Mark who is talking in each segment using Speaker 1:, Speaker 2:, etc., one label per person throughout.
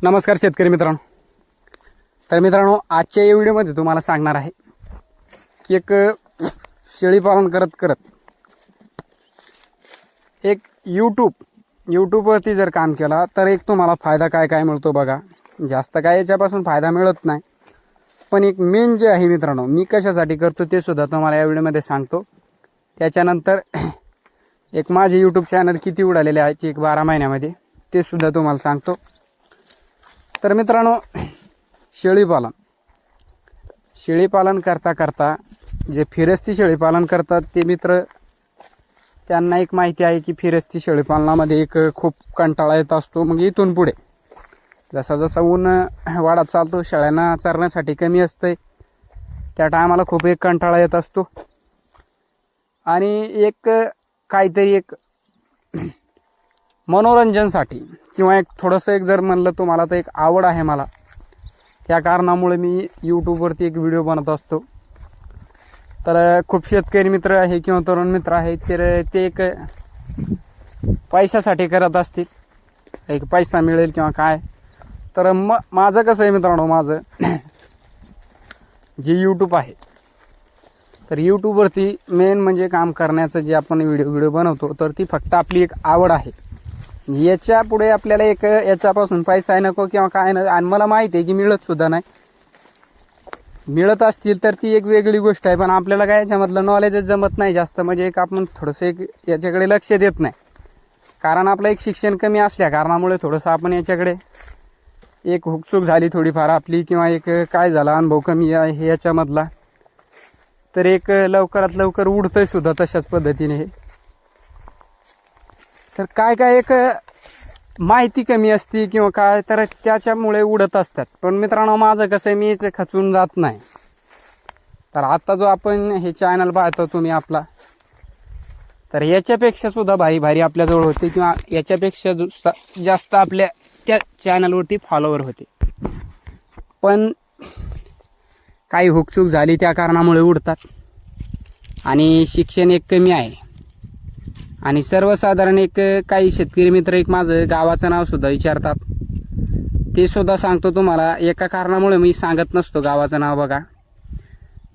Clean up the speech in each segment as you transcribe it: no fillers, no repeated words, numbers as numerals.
Speaker 1: नमस्कार शेतकरी मित्रांनो. तर मित्रांनो, आजच्या या व्हिडिओमध्ये तुम्हाला सांगणार आहे की एक शेळी पालन करत करत एक यूट्यूबवरती जर काम केला तर एक तुम्हाला फायदा काय मिळतो बघा. जास्त काय याच्यापासून फायदा मिळत नाही, पण एक मेन जे आहे मित्रांनो, मी कशासाठी करतो ते सुद्धा तुम्हाला या व्हिडिओमध्ये सांगतो. त्याच्यानंतर एक माझे यूट्यूब चॅनल किती उडालेले आहे एक 12 महिन्यामध्ये ते सुद्धा तुम्हाला सांगतो. तर मित्रांनो, शेळीपालन करता करता जे फिरस्ती शेळीपालन करतात ते मित्र, त्यांना एक माहिती आहे की फिरस्ती शेळीपालनामध्ये एक खूप कंटाळा येत असतो. मग इथून पुढे जसा जसा ऊन वाढत चालतो, शेळ्यांना चरण्यासाठी कमी असतंय, त्या टायमाला खूप एक कंटाळा येत असतो. आणि एक काहीतरी एक मनोरंजनसाठी किंवा एक थोडंसं एक जर म्हणलं तुम्हाला तर एक आवड आहे मला, त्या कारणामुळे मी यूट्यूबवरती एक व्हिडिओ बनवत असतो. तर खूप शेतकरी मित्र आहे किंवा तरुण मित्र आहेत तर ते एक पैशासाठी करत असतील, एक पैसा मिळेल किंवा काय. तर माझं कसं आहे मित्रांनो, माझं जे यूट्यूब आहे तर यूट्यूबवरती मेन म्हणजे काम करण्याचं जे आपण व्हिडिओ बनवतो तर ती फक्त आपली एक आवड आहे. याच्या पुढे आपल्याला एक याच्यापासून पैसा नको किंवा काय नाही. आणि मला माहिती आहे की मिळत सुद्धा नाही, मिळत असतील तर ती एक वेगळी गोष्ट आहे, पण आपल्याला काय याच्यामधलं नॉलेजच जमत नाही जास्त. म्हणजे एक आपण थोडंसं एक याच्याकडे लक्ष देत नाही, कारण आपलं एक शिक्षण कमी असल्या कारणामुळे थोडंसं आपण याच्याकडे एक हुकसूक झाली थोडीफार आपली, किंवा एक काय झाला अनुभव कमी आहे याच्यामधला, तर एक लवकरात लवकर उडतंय सुद्धा तशाच पद्धतीने हे. तर काय एक माहिती कमी असते किंवा काय, तर त्याच्यामुळे उडत असतात. पण मित्रांनो, माझं कसं आहे, मीच खचून जात नाही. तर आता जो आपण हे चॅनल पाहतो तुम्ही आपला, तर याच्यापेक्षा सुद्धा भारी आपल्याजवळ होते किंवा याच्यापेक्षा जास्त आपल्या त्या चॅनलवरती फॉलोवर होते, पण काही हुकचूक झाली त्या कारणामुळे उडतात. आणि शिक्षण एक कमी आहे. आणि सर्वसाधारण एक काही शेतकरी मित्र एक माझं गावाचं नाव सुद्धा विचारतात, ते सुद्धा सांगतो तुम्हाला. एका कारणामुळे मी सांगत नसतो गावाचं नाव. बघा,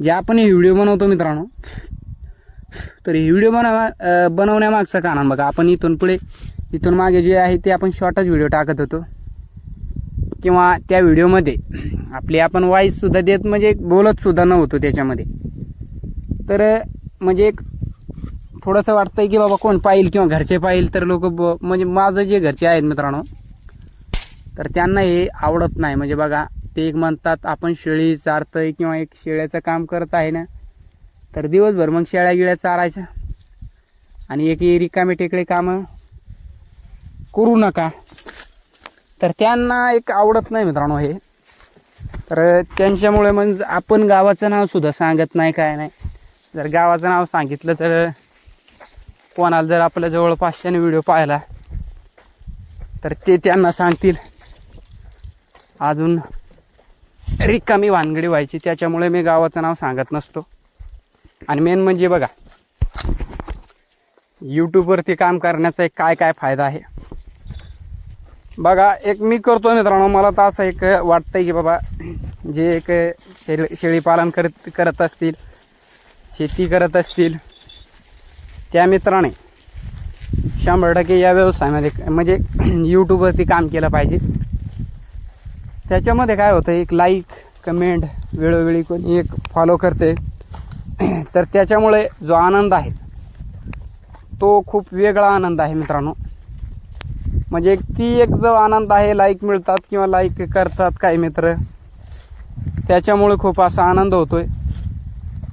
Speaker 1: जे आपण हे व्हिडिओ बनवतो मित्रांनो, तर हे व्हिडिओ बनवण्यामागचं कारण बघा, आपण इथून मागे जे आहे ते आपण शॉर्टच व्हिडिओ टाकत होतो, किंवा त्या व्हिडिओमध्ये आपली आपण वॉइस सुद्धा देत, म्हणजे बोलत सुद्धा नव्हतो त्याच्यामध्ये. तर म्हणजे एक थोडंसं वाटतंय की बाबा कोण पाहिल किंवा घरचे पाहिल, तर लोक म्हणजे माझं जे घरचे आहेत मित्रांनो, तर त्यांना हे आवडत नाही. म्हणजे बघा, ते एक म्हणतात आपण शेळी चारतोय किंवा एक शेळ्याचं काम करत आहे ना, तर दिवसभर मग शेळ्या गिळ्या चारायच्या आणि एक रिकामे टेकडे कामं करू नका. तर त्यांना एक आवडत नाही मित्रांनो हे. तर त्यांच्यामुळे मग आपण गावाचं नाव सुद्धा सांगत नाही, काय नाही. जर गावाचं नाव सांगितलं तर कोणाला जर आपल्या जवळ 500 व्हिडिओ पाहिला तर ते त्यांना सांगतील अजून रिकामी भानगडी व्हायची. त्याच्यामुळे मी गावाचं नाव सांगत नसतो. आणि मेन म्हणजे बघा, यूट्यूबवरती काम करण्याचा एक काय फायदा आहे बघा. एक मी करतो मित्रांनो, मला तर असं एक वाटतंय की बाबा, जे एक शेळीपालन करत असतील, शेती करत असतील, त्या मित्राने 100% या व्यवसायामध्ये म्हणजे यूट्यूबवरती काम केलं पाहिजे. त्याच्यामध्ये काय होतं, एक लाईक कमेंट वेळोवेळी कोणी एक फॉलो करते, तर त्याच्यामुळे जो आनंद आहे तो खूप वेगळा आनंद आहे मित्रांनो. म्हणजे ती एक जो आनंद आहे, लाईक मिळतात किंवा लाईक करतात काही मित्र, त्याच्यामुळे खूप असा आनंद होतोय.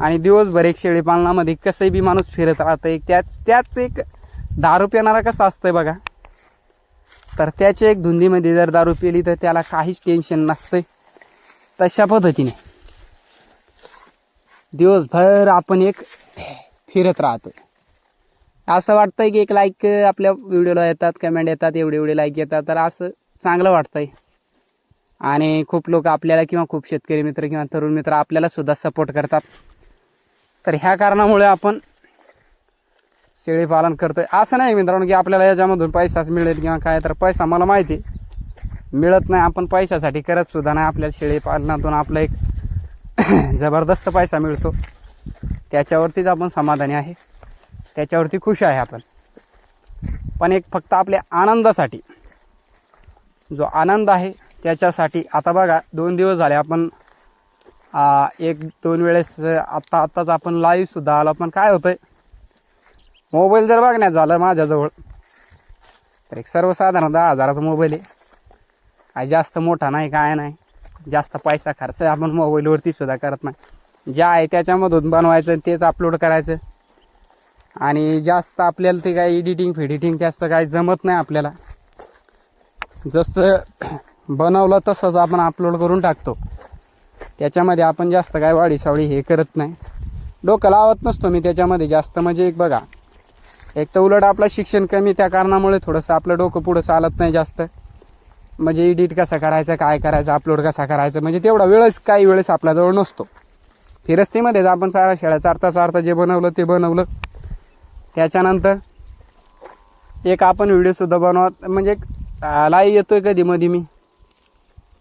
Speaker 1: आणि दिवसभर एक शेळीपालनामध्ये कसंही बी माणूस फिरत राहतं. एक त्याच एक दारू पिणारा कसा असतंय बघा, तर त्याच्या एक धुंदीमध्ये जर दारू पिली तर त्याला काहीच टेन्शन नसतंय. तशा पद्धतीने दिवसभर आपण एक फिरत राहतोय. असं वाटतंय की एक लाईक आपल्या व्हिडिओला येतात, कमेंट येतात, एवढे लाईक येतात, तर असं चांगलं वाटतंय. आणि खूप लोक आपल्याला किंवा खूप शेतकरी मित्र किंवा तरुण मित्र आपल्याला सुद्धा सपोर्ट करतात. तर ह्या कारणामुळे आपण शेळीपालन करतोय. असं नाही मित्रांनो की आपल्याला याच्यामधून पैसाच मिळेल किंवा काय, तर पैसा मला माहिती मिळत नाही, आपण पैशासाठी करत सुद्धा नाही, आपल्या शेळी पालनातून आपला एक जबरदस्त पैसा मिळतो, त्याच्यावरतीच आपण समाधानी आहे, त्याच्यावरती खुश आहे आपण. पण एक फक्त आपल्या आनंदासाठी, जो आनंद आहे त्याच्यासाठी. आता बघा 2 दिवस झाले आपण 1-2 वेळेस आत्ताच आपण लाईव्ह सुद्धा आलो. पण काय होतंय, मोबाईल जर बघण्यात झालं माझ्याजवळ तर एक सर्वसाधारण 10,000चा मोबाईल आहे, काय जास्त मोठा नाही, काय नाही, जास्त पैसा खर्च आपण मोबाईलवरती सुद्धा करत नाही. जे आहे त्याच्यामधून बनवायचं तेच अपलोड करायचं, आणि जास्त आपल्याला ते काय एडिटिंग जास्त काय जमत नाही आपल्याला. जसं बनवलं तसंच आपण अपलोड करून टाकतो, त्याच्यामध्ये आपण जास्त काय वाढीसावळी हे करत नाही, डोकं लावत नसतो मी त्याच्यामध्ये जास्त. म्हणजे एक बघा, एक तर उलट आपलं शिक्षण कमी, त्या कारणामुळे थोडंसं आपलं डोकं पुढं चालत नाही जास्त. म्हणजे एडिट कसं करायचं, काय करायचं, अपलोड कसा करायचं, म्हणजे तेवढा वेळच काही वेळेस आपल्याजवळ नसतो. फिरस्तीमध्येच आपण सारा शेळ्या चारता जे बनवलं ते बनवलं. त्याच्यानंतर एक आपण व्हिडिओसुद्धा बनवत, म्हणजे लाईव्ह येतोय कधी मध्ये मी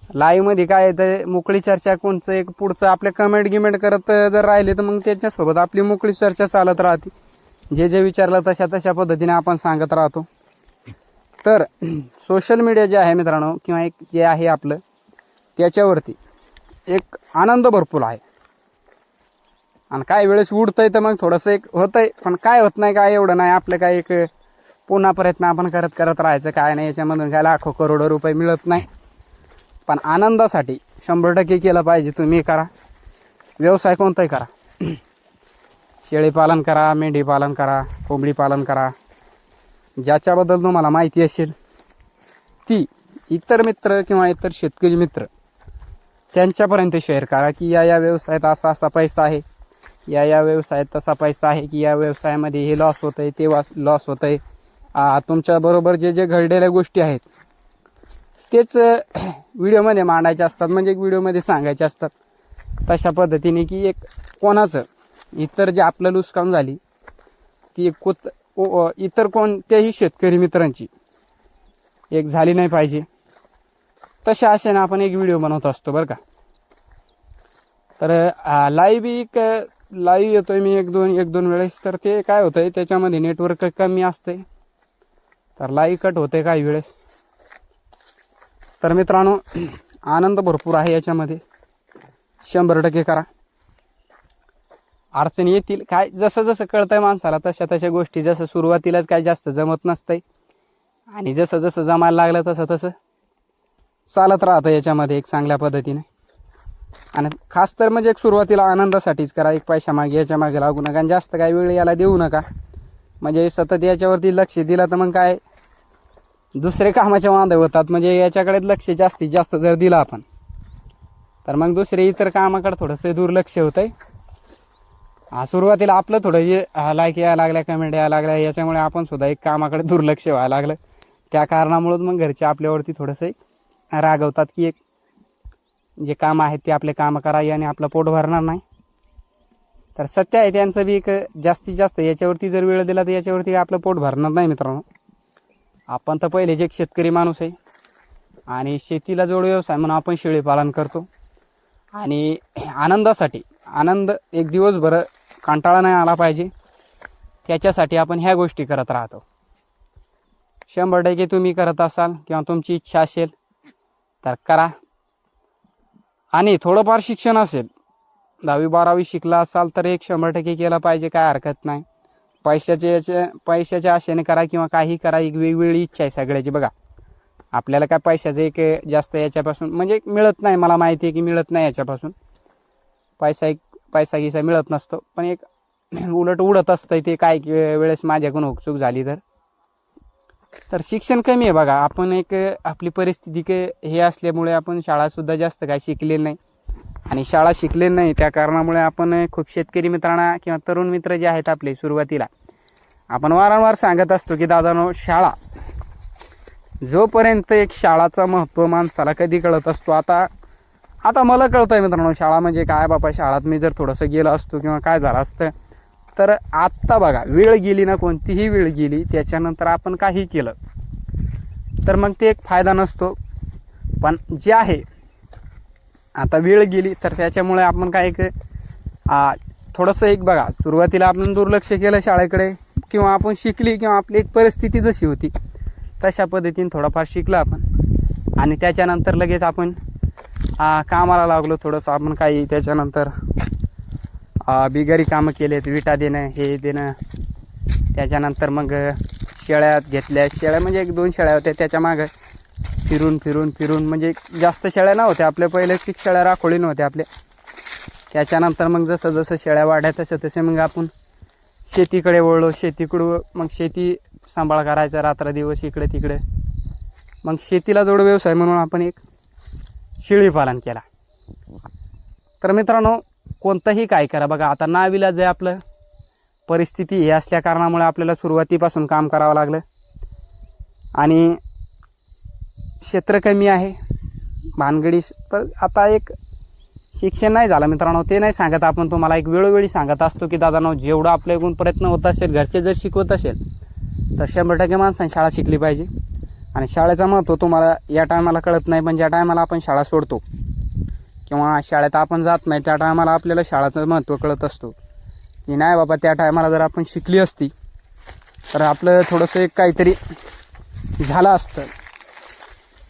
Speaker 1: लाईव्हमध्ये काय येतं, मोकळी चर्चा, कोणचं एक पुढचं आपल्या कमेंट करत जर राहिले तर मग त्याच्यासोबत आपली मोकळी चर्चा चालत राहते. जे विचारलं तशा पद्धतीने आपण सांगत राहतो. तर सोशल मीडिया जे आहे मित्रांनो, किंवा एक जे आहे आपलं, त्याच्यावरती एक आनंद भरपूर आहे. आणि काय वेळेस उडतंय तर मग थोडंसं एक होतंय, पण काय होत नाही, काय एवढं नाही. आपलं काय एक पुन्हा प्रयत्न आपण करत राहायचं, काय नाही, याच्यामधून काय लाखो करोडो रुपये मिळत नाही. पण आनंदासाठी 100% केलं पाहिजे. तुम्ही करा, व्यवसाय कोणताही करा, शेळीपालन करा, मेंढीपालन करा, कोंबडी पालन करा, ज्याच्याबद्दल तुम्हाला माहिती असेल ती इतर मित्र किंवा इतर शेतकरी मित्र त्यांच्यापर्यंत शेअर करा, की या व्यवसायात असा पैसा आहे, या व्यवसायात तसा पैसा आहे, की या व्यवसायामध्ये हे लॉस होतं आहे, ते लॉस होतं आहे. तुमच्याबरोबर जे घडलेल्या गोष्टी आहेत तेच व्हिडिओमध्ये मांडायचे असतात, म्हणजे एक व्हिडिओमध्ये सांगायचे असतात. तशा पद्धतीने की एक कोणाचं इतर जे आपलं नुकसान झाली ती इतर कोणत्याही शेतकरी मित्रांची एक झाली नाही पाहिजे, तशा आशेने आपण एक व्हिडिओ बनवत असतो बरं का. तर लाईव्ह येतोय मी एक दोन वेळेस, तर ते काय होतंय, त्याच्यामध्ये नेटवर्क कमी असते, तर लाईव्ह कट होते काही वेळेस. तर मित्रांनो, आनंद भरपूर आहे याच्यामध्ये, 100% करा. अडचणी येतील, काय जसं कळतंय माणसाला तशा गोष्टी, जसं सुरुवातीलाच काय जास्त जमत नसतंय, आणि जसं जमायला लागलं तसं चालत राहतं याच्यामध्ये एक चांगल्या पद्धतीने. आणि खास तर म्हणजे एक सुरुवातीला आनंदासाठीच करा, एक पैसा मागे याच्या मागे लागू नका, आणि जास्त काय वेळ याला देऊ नका. म्हणजे सतत याच्यावरती लक्ष दिलं तर मग काय दुसरे कामाचे वांदे होतात. म्हणजे याच्याकडे लक्ष जास्तीत जास्त जर दिलं आपण, तर मग दुसरे इतर कामाकडे थोडंसं दुर्लक्ष होतंय. सुरुवातीला आपलं थोडं जे लाईक यायला लागल्या, कमेंट यायला लागल्या, याच्यामुळे आपण सुद्धा एक कामाकडे दुर्लक्ष व्हायला लागलं. त्या कारणामुळेच मग घरचे आपल्यावरती थोडंसं रागवतात, की एक जे काम आहेत ते आपले काम करा, आणि आपलं पोट भरणार नाही. तर सत्य आहे त्यांचं बी, एक जास्तीत जास्त याच्यावरती जर वेळ दिला तर याच्यावरती आपलं पोट भरणार नाही मित्रांनो. आपण तर पहिलेच एक शेतकरी माणूस आहे, आणि शेतीला जोड व्यवसाय म्हणून आपण शेळी पालन करतो. आणि आनंदासाठी, आनंद एक दिवसभर कंटाळा नाही आला पाहिजे, त्याच्यासाठी आपण ह्या गोष्टी करत राहतो. 100% तुम्ही करत असाल किंवा तुमची इच्छा असेल तर करा. आणि थोडंफार शिक्षण असेल, 10वी-12वी शिकला असाल तर एक 100% केलं पाहिजे, काय हरकत नाही. पैशाच्या आशेने करा किंवा काही करा, एक वेगवेगळी इच्छा आहे सगळ्याची. बघा, आपल्याला काय पैशाचं एक जास्त याच्यापासून म्हणजे मिळत नाही, मला माहिती आहे की मिळत नाही याच्यापासून, पैसा गिसा मिळत नसतो, पण एक उलट उडत असतं ते काय वेळेस माझ्याकडून हुकचूक झाली तर शिक्षण कमी आहे. बघा, आपण एक आपली परिस्थिती हे असल्यामुळे आपण शाळासुद्धा जास्त काय शिकलेलं नाही, आणि शाळा शिकलेली नाही त्या कारणामुळे आपण खूप शेतकरी मित्रांना किंवा तरुण मित्र जे आहेत आपले, सुरुवातीला आपण वारंवार सांगत असतो की दादानो, शाळा जोपर्यंत एक शाळाचा महत्त्व माणसाला कधी कळत असतो, आता मला कळतंय मित्रांनो शाळा म्हणजे काय. बाबा, शाळात मी जर थोडंसं गेलो असतो किंवा काय झालं असतं, तर आत्ता बघा वेळ गेली ना, कोणतीही वेळ गेली, त्याच्यानंतर आपण काही केलं तर मग ते एक फायदा नसतो. पण जे आहे आता वेळ गेली तर त्याच्यामुळे आपण काय थोडंसं एक बघा, सुरुवातीला आपण दुर्लक्ष केलं शाळेकडे, किंवा आपण शिकली, किंवा आपली एक परिस्थिती जशी होती तशा पद्धतीने थोडंफार शिकलं आपण. आणि त्याच्यानंतर लगेच आपण कामाला लागलो थोडंसं आपण काही. त्याच्यानंतर बिगारी कामं केलेत, विटा देणं, हे देणं. त्याच्यानंतर मग शेळ्या घेतल्या. शेळ्या म्हणजे 1-2 शेळ्या होत्या, त्याच्या मागं फिरून म्हणजे जास्त शेळ्या नव्हत्या आपल्या, पहिले की शेळ्या राखोळी नव्हत्या आपल्या. त्याच्यानंतर मग जसं शेळ्या वाढल्या तसे मग आपण शेतीकडे वळलो. शेतीकडं मग शेती सांभाळ करायचा रात्रदिवस इकडे तिकडे. मग शेतीला जोड व्यवसाय म्हणून आपण एक शेळी पालन केला. तर मित्रांनो, कोणतंही काय करा बघा, आता नाविलाज आहे आपलं, परिस्थिती हे असल्या कारणामुळे आपल्याला सुरुवातीपासून काम करावं लागलं. आणि क्षेत्र कमी आहे भानगडी. पण आता एक शिक्षण नाही झालं मित्रांनो, ते नाही सांगत आपण तुम्हाला, एक वेळोवेळी सांगत असतो की दादांनो, जेवढं आपल्याकडून प्रयत्न होत असेल, घरचे जर शिकवत असेल तर 100% माणसाने शाळा शिकली पाहिजे. आणि शाळेचं महत्त्व तुम्हाला या टायमाला कळत नाही, पण ज्या टायमाला आपण शाळा सोडतो किंवा शाळेत आपण जात नाही त्या टायमाला आपल्याला शाळेचं महत्त्व कळत असतो की नाही बाबा, त्या टायमाला जर आपण शिकली असती तर आपलं थोडंसं एक काहीतरी झालं असतं.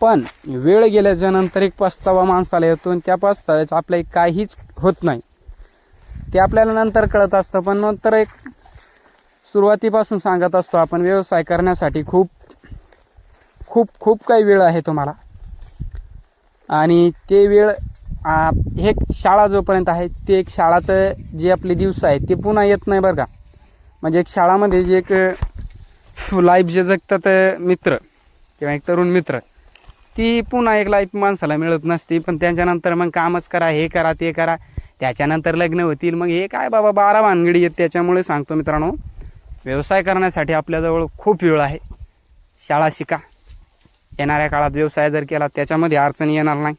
Speaker 1: पण वेळ गेल्याच्या नंतर एक पस्तावा माणसाला येतो, आणि त्या पस्ताव्याचं आपलं काहीच होत नाही, ते आपल्याला नंतर कळत असतं. पण नंतर एक सुरुवातीपासून सांगत असतो आपण, व्यवसाय करण्यासाठी खूप खूप खूप काही वेळ आहे तुम्हाला. आणि ते वेळ हे शाळा जोपर्यंत आहे ते एक शाळाचं जे आपले दिवस आहे ते पुन्हा येत नाही बरं का. म्हणजे एक शाळामध्ये जे एक लाईफ जे जगतात मित्र किंवा एक तरुण मित्र, ती पुन्हा एक लाईफ माणसाला मिळत नसते. पण त्याच्यानंतर मग कामच करा, हे करा, ते करा, त्याच्यानंतर लग्न होतील, मग हे काय बाबा 12 भानगडी आहेत. त्याच्यामुळे सांगतो मित्रांनो, व्यवसाय करण्यासाठी आपल्याजवळ खूप वेळ आहे. शाळा शिका, येणाऱ्या काळात व्यवसाय जर केला त्याच्यामध्ये अडचणी येणार नाही.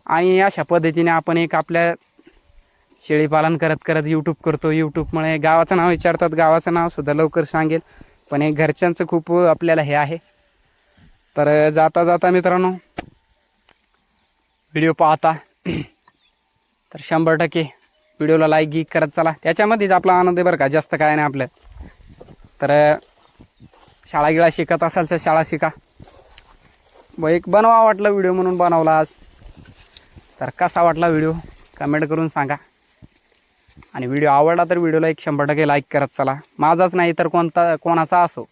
Speaker 1: आणि अशा पद्धतीने आपण एक आपल्या शेळीपालन करत करत यूट्यूब करतो. यूट्यूबमुळे गावाचं नाव विचारतात, गावाचं नावसुद्धा लवकर सांगेल, पण एक घरच्यांचं खूप आपल्याला हे आहे. तर जाता जाता मित्रांनो, व्हिडिओ पाहता तर 100% व्हिडिओला लाईक करत चला, त्याच्यामध्येच आपला आनंद आहे बरं का, जास्त काय नाही आपलं. तर शाळा गिळा शिकत असाल तर शाळा शिका. एक बनवा वाटलं व्हिडिओ म्हणून बनवला आज. तर कसा वाटला व्हिडिओ कमेंट करून सांगा. आणि व्हिडिओ आवडला तर व्हिडिओला 100% लाईक करत चला. माझाच नाही तर कोणाचा असो,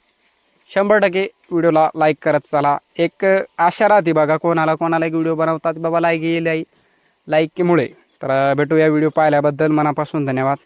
Speaker 1: 100% व्हिडिओला लाईक करत चला. एक आशा राहते बघा, कोणाला एक व्हिडिओ बनवतात बाबा लाईक येईल लाईकमुळे. तर भेटूया, व्हिडिओ पाहिल्याबद्दल मनापासून धन्यवाद.